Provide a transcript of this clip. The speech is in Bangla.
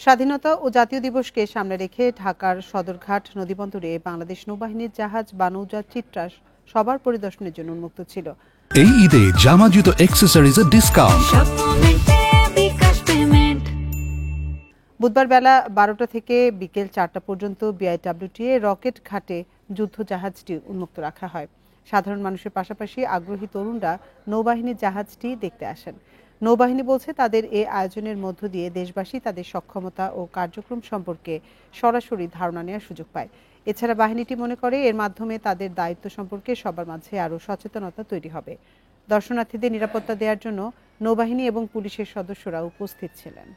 স্বাধীনতা ও জাতীয় দিবসকে সামনে রেখে ঢাকার সদরঘাট নদীবন্দরে বাংলাদেশ নৌবাহিনীর জাহাজ বানৌজা চিত্রা সবার পরিদর্শনের জন্য উন্মুক্ত ছিল। এই ঈদে জামা জুতো অ্যাক্সেসরিজের ডিসকাউন্ট। বুধবার বেলা 12টা থেকে বিকেল 4টা পর্যন্ত বিআইডব্লিউটিএ রকেট ঘাটে যুদ্ধ জাহাজটি উন্মুক্ত রাখা হয়। সাধারণ মানুষের পাশাপাশি আগ্রহী তরুণরা নৌবাহিনীর জাহাজটি দেখতে আসেন। নৌবাহিনী বলছে তাদের এ আয়োজনের মধ্য দিয়ে দেশবাসী তাদের সক্ষমতা ও কার্যক্রম সম্পর্কে সরাসরি ধারণা নেওয়ার সুযোগ পায়। এছাড়া বাহিনীটি মনে করে এর মাধ্যমে তাদের দায়িত্ব সম্পর্কে সবার মাঝে আরও সচেতনতা তৈরি হবে। দর্শনার্থীদের নিরাপত্তা দেওয়ার জন্য নৌবাহিনী এবং পুলিশের সদস্যরা উপস্থিত ছিলেন।